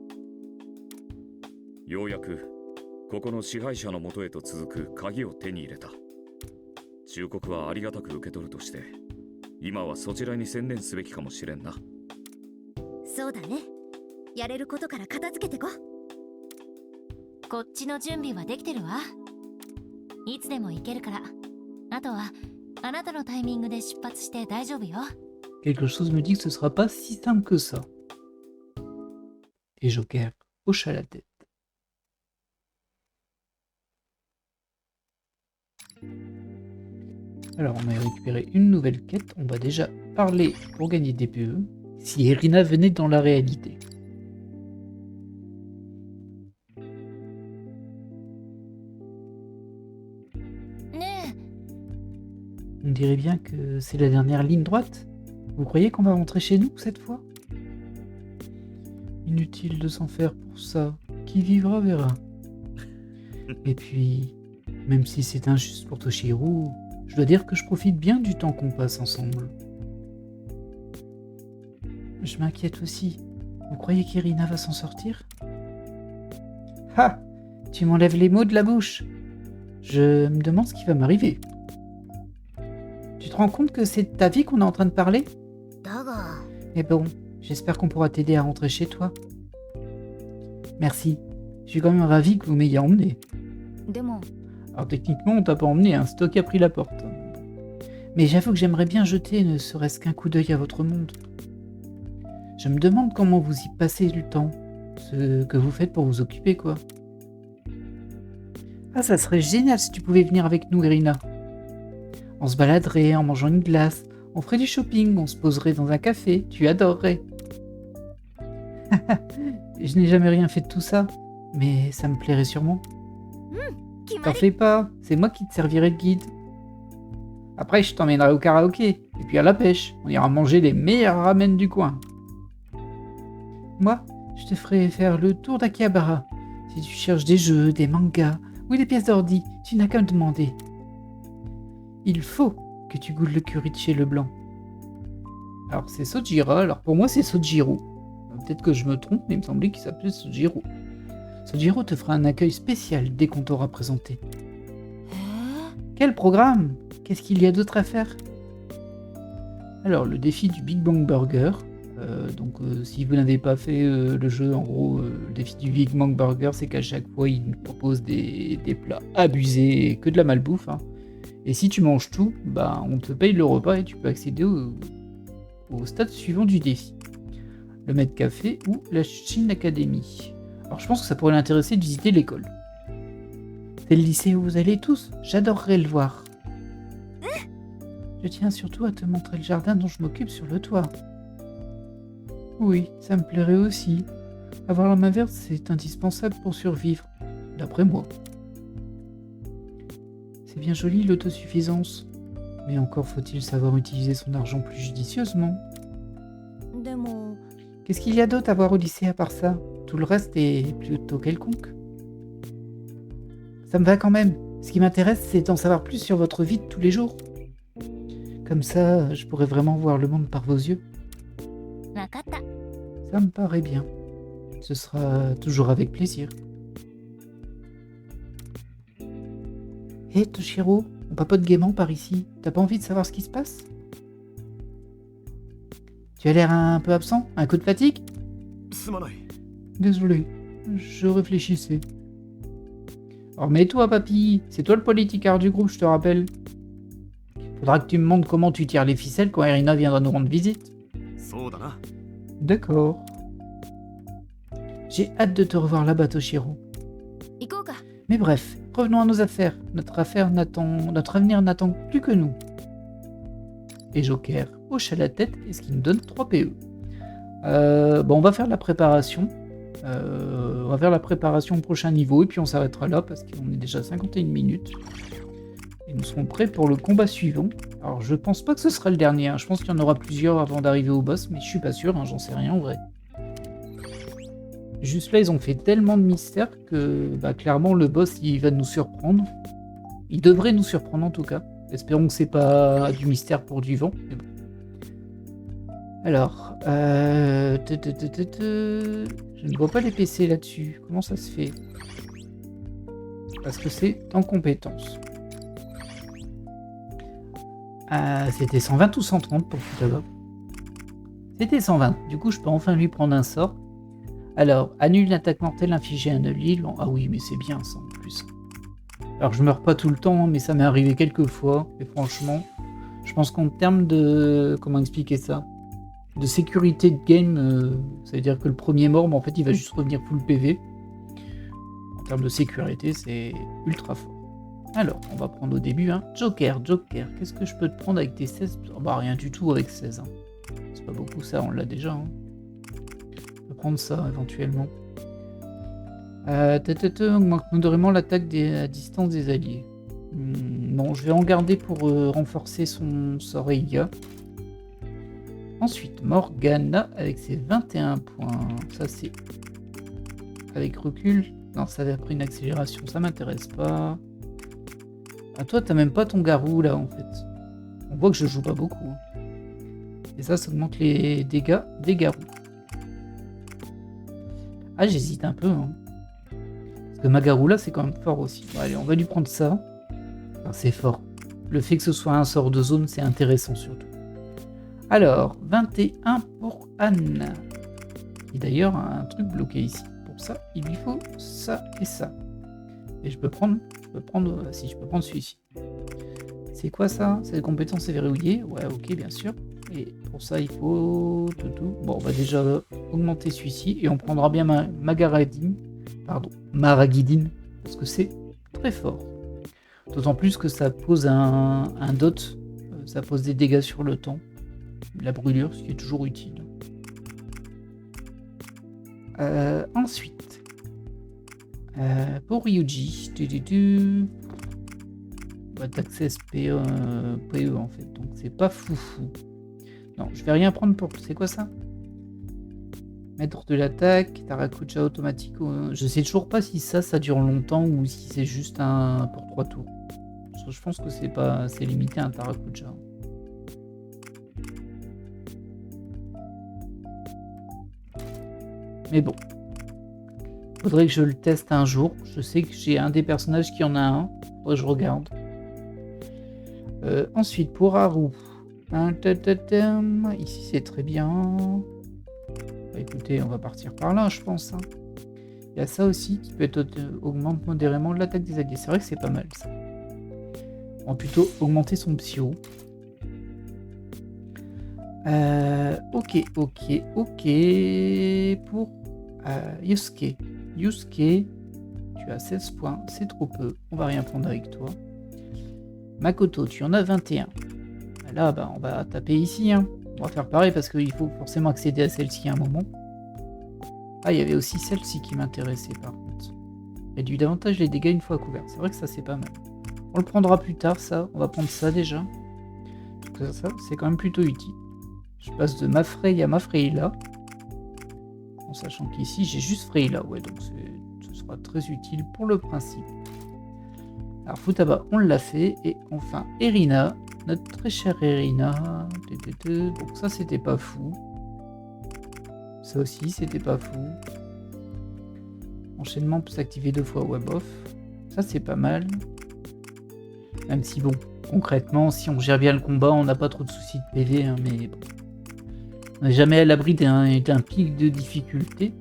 ようやくここの支配者のもとへと続く鍵を手に入れた。忠告はありがたく受け取るとして、今はそちらに専念すべきかもしれんな。そうだね。やれることから片付けてこ。こっちの準備はできてるわ。いつでも行けるから。あとはあなたのタイミングで出発して大丈夫よ。Quelque chose me dit que ce sera pas si simple que ça. Et Joker hocha la tête. Alors, on a récupéré une nouvelle quête. On va déjà parler pour gagner des PE. Si Irina venait dans la réalité. On dirait bien que c'est la dernière ligne droite. Vous croyez qu'on va rentrer chez nous cette fois? Inutile de s'en faire pour ça. Qui vivra verra. Et puis, même si c'est injuste pour Toshiro, je dois dire que je profite bien du temps qu'on passe ensemble. Je m'inquiète aussi. Vous croyez qu'Irina va s'en sortir? Ah! Tu m'enlèves les mots de la bouche. Je me demande ce qui va m'arriver. Tu te rends compte que c'est de ta vie qu'on est en train de parler? Mais bon, j'espère qu'on pourra t'aider à rentrer chez toi. Merci. Je suis quand même ravi que vous m'ayez emmené. Alors techniquement, on t'a pas emmené, hein, c'est toi qui as pris la porte. Mais j'avoue que j'aimerais bien jeter ne serait-ce qu'un coup d'œil à votre monde. Je me demande comment vous y passez du temps. Ce que vous faites pour vous occuper, quoi. Ah, ça serait génial si tu pouvais venir avec nous, Irina. On se baladerait en mangeant une glace, on ferait du shopping, on se poserait dans un café, tu adorerais. Je n'ai jamais rien fait de tout ça, mais ça me plairait sûrement. T'en fais pas, c'est moi qui te servirai de guide. Après, je t'emmènerai au karaoké, et puis à la pêche, on ira manger les meilleurs ramen du coin. Moi, je te ferai faire le tour d'Akihabara. Si tu cherches des jeux, des mangas, ou des pièces d'ordi, tu n'as qu'à me demander. Il faut que tu goûtes le curry de chez Leblanc. Alors c'est Sojira, alors pour moi c'est Sojiro. Peut-être que je me trompe, mais il me semblait qu'il s'appelait Sojiro. Sojiro te fera un accueil spécial dès qu'on t'aura présenté. Quel programme? Qu'est-ce qu'il y a d'autre à faire? Alors le défi du Big Bang Burger, Si vous n'avez pas fait le jeu, en gros, le défi du Big Mac Burger, c'est qu'à chaque fois, il nous propose des plats abusés et que de la malbouffe. Hein. Et si tu manges tout, bah, on te paye le repas et tu peux accéder au stade suivant du défi. Le Maître Café ou la Chine Academy. Alors je pense que ça pourrait l'intéresser de visiter l'école. C'est le lycée où vous allez tous? J'adorerais le voir. Je tiens surtout à te montrer le jardin dont je m'occupe sur le toit. Oui, ça me plairait aussi. Avoir la main verte, c'est indispensable pour survivre, d'après moi. C'est bien joli l'autosuffisance, mais encore faut-il savoir utiliser son argent plus judicieusement. Qu'est-ce qu'il y a d'autre à voir au lycée à part ça? Tout le reste est plutôt quelconque. Ça me va quand même. Ce qui m'intéresse, c'est d'en savoir plus sur votre vie de tous les jours. Comme ça, je pourrais vraiment voir le monde par vos yeux. Ça me paraît bien. Ce sera toujours avec plaisir. Hé, Toshiro, on papote gaiement par ici. T'as pas envie de savoir ce qui se passe? Tu as l'air un peu absent? Un coup de fatigue? Désolé, je réfléchissais. Alors mets-toi, papy. C'est toi le politicard du groupe, je te rappelle. Faudra que tu me montres comment tu tires les ficelles quand Irina viendra nous rendre visite. D'accord. J'ai hâte de te revoir là-bas, Toshiro. Mais bref, revenons à nos affaires. Notre avenir n'attend plus que nous. Et Joker hoche à la tête, et ce qui nous donne 3 PE. On va faire la préparation. On va faire la préparation au prochain niveau, et puis on s'arrêtera là, parce qu'on est déjà à 51 minutes. Et nous serons prêts pour le combat suivant. Alors je pense pas que ce sera le dernier, hein. Je pense qu'il y en aura plusieurs avant d'arriver au boss, mais je suis pas sûr, hein, j'en sais rien en vrai. Juste là, ils ont fait tellement de mystères que clairement le boss il va nous surprendre. Il devrait nous surprendre en tout cas. Espérons que c'est pas du mystère pour du vent. Mais bon. Alors, je ne vois pas les PC là-dessus. Comment ça se fait? Parce que c'est en compétences. C'était 120 ou 130 pour tout à l'heure. C'était 120. Du coup, je peux enfin lui prendre un sort. Alors, annule une attaque mortelle infligée à un allié. Ah oui, mais c'est bien ça en plus. Alors, je meurs pas tout le temps, mais ça m'est arrivé quelques fois. Et franchement, je pense qu'en termes de... Comment expliquer ça? De sécurité de game, ça veut dire que le premier mort, en fait, il va juste revenir full PV. En termes de sécurité, c'est ultra fort. Alors, on va prendre au début, hein. Joker, qu'est-ce que je peux te prendre avec tes 16? Rien du tout avec 16. Hein. C'est pas beaucoup ça, on l'a déjà. Hein. On peut prendre ça, éventuellement. Augmente modérément l'attaque à distance des alliés. Bon, je vais en garder pour renforcer son sort Eiga. Ensuite, Morgana avec ses 21 points. Ça, c'est... Avec recul. Non, ça avait pris une accélération. Ça m'intéresse pas. Ah, toi, t'as même pas ton garou, là, en fait. On voit que je joue pas beaucoup. Hein. Et ça augmente les dégâts des garous. Ah, j'hésite un peu, hein. Parce que ma garou, là, c'est quand même fort aussi. Bon, allez, on va lui prendre ça. Enfin, c'est fort. Le fait que ce soit un sort de zone, c'est intéressant, surtout. Alors, 21 pour Anne. Et d'ailleurs, un truc bloqué ici. Pour ça, il lui faut ça et ça. Et je peux prendre celui-ci. C'est quoi ça? Cette compétence est verrouillée. Ouais, ok, bien sûr. Et pour ça, il faut tout. Bon, on va déjà augmenter celui-ci. Et on prendra bien Maragidine. Parce que c'est très fort. D'autant plus que ça pose un dot. Ça pose des dégâts sur le temps. La brûlure, ce qui est toujours utile. Ensuite, pour Ryuji, d'accès PE en fait, donc c'est pas foufou. Non, je vais rien prendre pour. C'est quoi ça? Maître de l'attaque, Tarakucha automatique. Je sais toujours pas si ça dure longtemps ou si c'est juste un pour 3 tours. Je pense que c'est limité à un Tarakucha. Mais bon. Faudrait que je le teste un jour. Je sais que j'ai un des personnages qui en a un. Faudrait que je regarde. Ensuite, pour Haru. Ici, c'est très bien. Bah, écoutez, on va partir par là, je pense. Hein. Il y a ça aussi qui peut être augmente modérément l'attaque des alliés. C'est vrai que c'est pas mal ça. On va plutôt augmenter son psyo. Ok. Pour Yusuke. Yusuke, tu as 16 points, c'est trop peu. On va rien prendre avec toi. Makoto, tu en as 21. Là, bah, on va taper ici. Hein. On va faire pareil parce qu'il faut forcément accéder à celle-ci à un moment. Ah, il y avait aussi celle-ci qui m'intéressait par contre. Réduit davantage les dégâts une fois couvert. C'est vrai que ça, c'est pas mal. On le prendra plus tard, ça. On va prendre ça déjà. Ça, c'est quand même plutôt utile. Je passe de Mafrey à Mafreyla. En sachant qu'ici, j'ai juste Freyla. Ouais, donc ce sera très utile pour le principe. Alors, Futaba, on l'a fait. Et enfin, Erina. Notre très chère Erina. Donc ça, c'était pas fou. Ça aussi, c'était pas fou. Enchaînement peut s'activer 2 fois. Ouais, bof. Ça, c'est pas mal. Même si, bon, concrètement, si on gère bien le combat, on n'a pas trop de soucis de PV. Hein, mais bon. On n'est jamais à l'abri d'un pic de difficulté.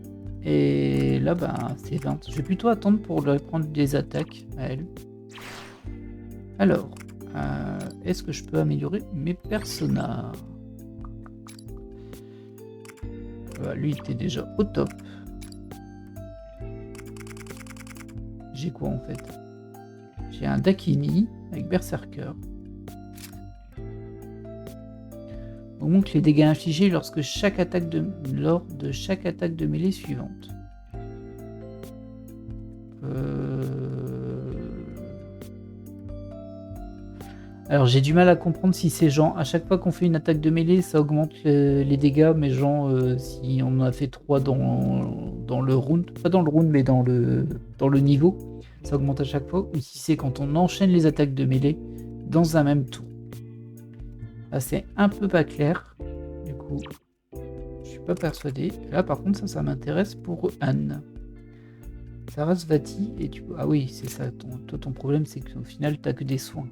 Et là, bah, c'est 20. Je vais plutôt attendre pour leur prendre des attaques à elle. Alors, est-ce que je peux améliorer mes personnages? Lui, il était déjà au top. J'ai quoi en fait? J'ai un Dakini avec Berserker. Augmente les dégâts infligés lors de chaque attaque de mêlée suivante. Alors j'ai du mal à comprendre si c'est genre à chaque fois qu'on fait une attaque de mêlée ça augmente les dégâts, mais genre si on en a fait 3 dans le round, pas dans le round mais dans le niveau, ça augmente à chaque fois, ou si c'est quand on enchaîne les attaques de mêlée dans un même tour. Là c'est un peu pas clair, du coup je suis pas persuadé. Là par contre ça m'intéresse pour Anne. Sarasvati, et ah oui c'est ça, toi ton problème c'est qu'au final t'as que des soins.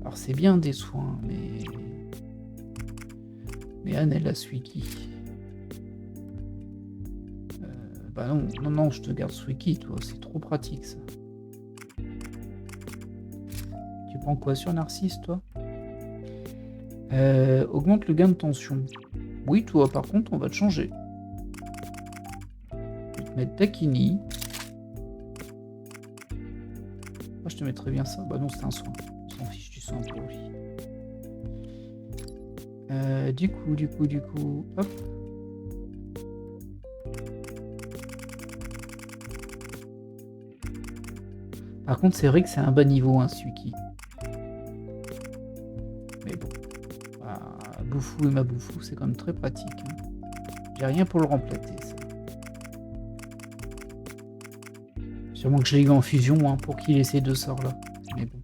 Alors c'est bien des soins, mais Anne elle a Suiki. Bah non, je te garde Suiki, toi, c'est trop pratique ça. Tu prends quoi sur Narcisse, toi? Augmente le gain de tension. Oui, toi, par contre, on va te changer. Je vais te mettre Takini. Moi, je te mettrais bien ça. Bah non, c'est un soin. On s'en fiche du soin pour lui. Du coup, hop. Par contre, c'est vrai que c'est un bas niveau, hein, Suiki. Mais bon. Boufou et ma Boufou, c'est quand même très pratique. Hein. J'ai rien pour le remplacer, ça. Sûrement que je l'ai eu en fusion hein, pour qu'il ait ces 2 sorts-là. Mais bon.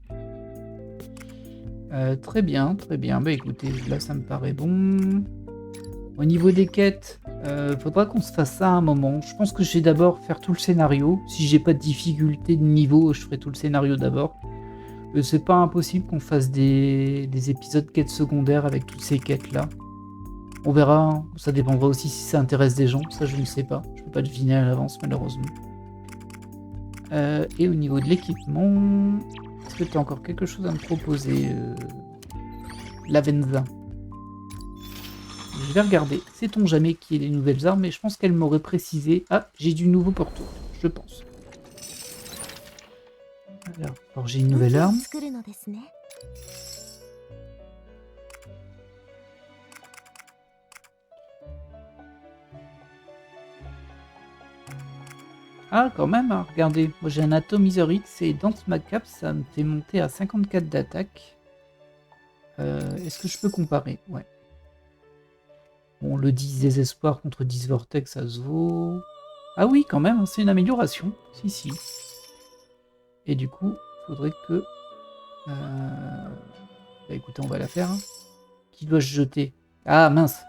Très bien. Bah écoutez, là, ça me paraît bon. Au niveau des quêtes, faudra qu'on se fasse ça à un moment. Je pense que je vais d'abord faire tout le scénario. Si j'ai pas de difficulté de niveau, je ferai tout le scénario d'abord. C'est pas impossible qu'on fasse des épisodes quêtes secondaires avec toutes ces quêtes-là. On verra. Hein. Ça dépendra aussi si ça intéresse des gens. Ça, je ne sais pas. Je peux pas deviner à l'avance, malheureusement. Et au niveau de l'équipement, est-ce que tu as encore quelque chose à me proposer, Lavenza? Je vais regarder, sait-on jamais qui est les nouvelles armes, mais je pense qu'elle m'aurait précisé. Ah, j'ai du nouveau pour toi, je pense. Alors j'ai une nouvelle arme. Ah, quand même, hein, regardez, moi j'ai un Atomizer X et Dance Macap, ça me fait monter à 54 d'attaque. Est-ce que je peux comparer? Ouais. Bon, le 10 désespoir contre 10 vortex, ça se vaut. Ah oui, quand même, c'est une amélioration. Si. Et du coup, il faudrait que... Bah écoutez, on va la faire. Hein. Qui dois-je jeter? Ah mince.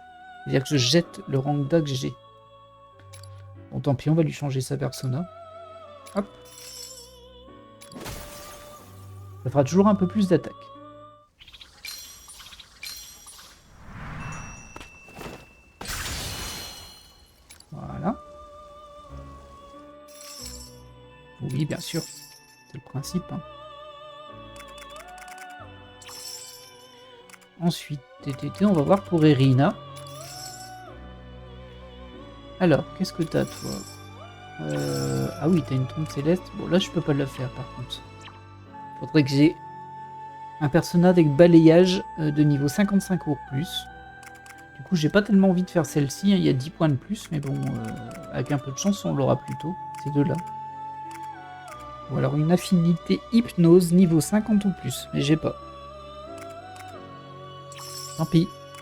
C'est-à-dire que je jette le Rangda que j'ai. Bon, tant pis, on va lui changer sa persona. Hop. Ça fera toujours un peu plus d'attaque. Oui, bien sûr. C'est le principe. Hein. Ensuite, on va voir pour Irina. Alors, qu'est-ce que t'as, toi? Ah oui, t'as une trompe céleste. Bon, là, je peux pas le faire, par contre. Faudrait que j'ai un personnage avec balayage de niveau 55 ou plus. Du coup, j'ai pas tellement envie de faire celle-ci. Hein. Il y a 10 points de plus, mais bon, avec un peu de chance, on l'aura plus tôt. Ces deux-là. Ou alors une affinité hypnose niveau 50 ou plus, mais j'ai pas.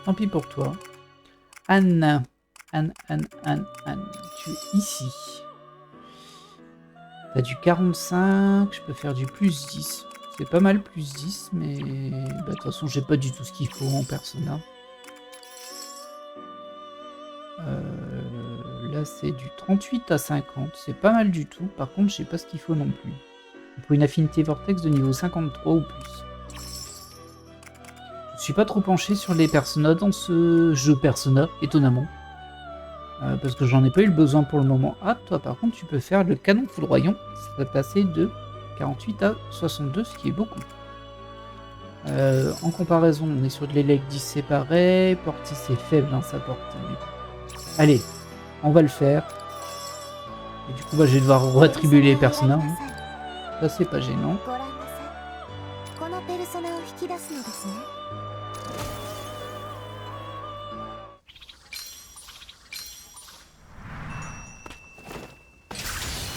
Tant pis pour toi. Anne, tu es ici. T'as du 45, je peux faire du plus 10. C'est pas mal plus 10, mais de toute façon j'ai pas du tout ce qu'il faut en persona. Là c'est du 38 à 50, c'est pas mal du tout. Par contre, je sais pas ce qu'il faut non plus. Pour une affinité vortex de niveau 53 ou plus. Je suis pas trop penché sur les personas dans ce jeu Persona, étonnamment. Parce que j'en ai pas eu le besoin pour le moment. Ah, toi par contre, tu peux faire le canon foudroyant. Ça va passer de 48 à 62, ce qui est beaucoup. En comparaison, on est sur de l'élec 10 séparé. Portis c'est faible, hein, sa portée. Allez, on va le faire. Et du coup, bah, je vais devoir réattribuer les personnages. Hein. Ça, c'est pas gênant.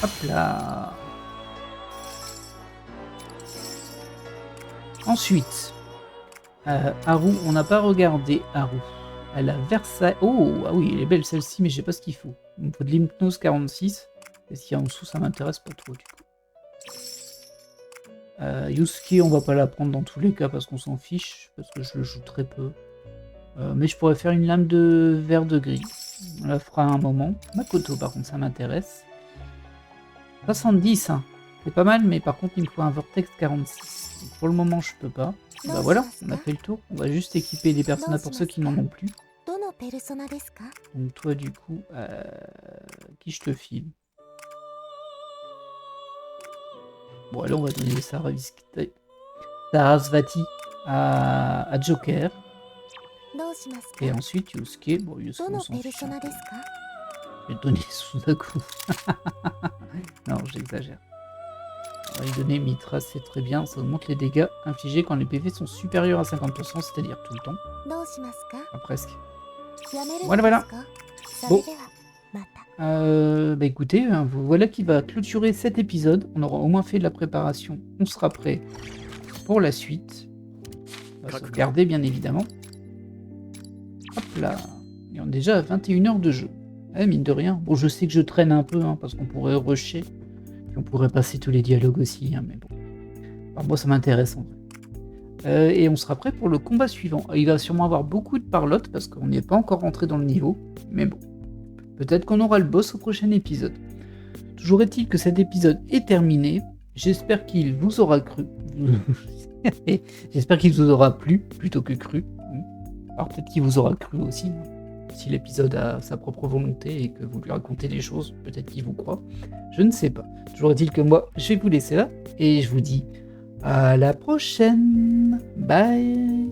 Hop là. Ensuite, Haru, on n'a pas regardé Haru. Elle a Versailles. Oh, ah oui, elle est belle celle-ci, mais je sais pas ce qu'il faut. Il me faut de l'hypnose 46. Et ce qu'il y a en dessous, ça m'intéresse pas trop du coup. Yusuke, on va pas la prendre dans tous les cas parce qu'on s'en fiche, parce que je le joue très peu. Mais je pourrais faire une lame de vert de gris. On la fera à un moment. Makoto, par contre, ça m'intéresse. 70, hein. C'est pas mal, mais par contre, il me faut un Vortex 46. Donc, pour le moment, je peux pas. Bah voilà, on a fait le tour. On va juste équiper les personnages pour ceux qui n'en ont plus. Donc toi, du coup, qui je te file? Bon, alors on va donner Sarasvati à Joker. Et ensuite, Yusuke. Bon, Yusuke, on s'en fiche. Je vais donner Suzaku. Non, j'exagère. On va lui donner Mitra, c'est très bien. Ça augmente les dégâts infligés quand les PV sont supérieurs à 50%, c'est-à-dire tout le temps. Enfin, presque. Voilà. Bon. Bah écoutez, voilà qui va clôturer cet épisode. On aura au moins fait de la préparation. On sera prêt pour la suite. On va sauvegarder, bien évidemment. Hop là. Et on est déjà à 21 heures de jeu. Mine de rien. Bon, je sais que je traîne un peu, hein, parce qu'on pourrait rusher. Et on pourrait passer tous les dialogues aussi, hein, mais bon. Alors, moi, ça m'intéresse, en vrai. Et on sera prêt pour le combat suivant. Il va sûrement avoir beaucoup de parlotte, parce qu'on n'est pas encore rentré dans le niveau. Mais bon. Peut-être qu'on aura le boss au prochain épisode. Toujours est-il que cet épisode est terminé. J'espère qu'il vous aura cru. J'espère qu'il vous aura plu, plutôt que cru. Alors peut-être qu'il vous aura cru aussi. Si l'épisode a sa propre volonté et que vous lui racontez les choses, peut-être qu'il vous croit. Je ne sais pas. Toujours est-il que moi, je vais vous laisser là. Et je vous dis à la prochaine. Bye.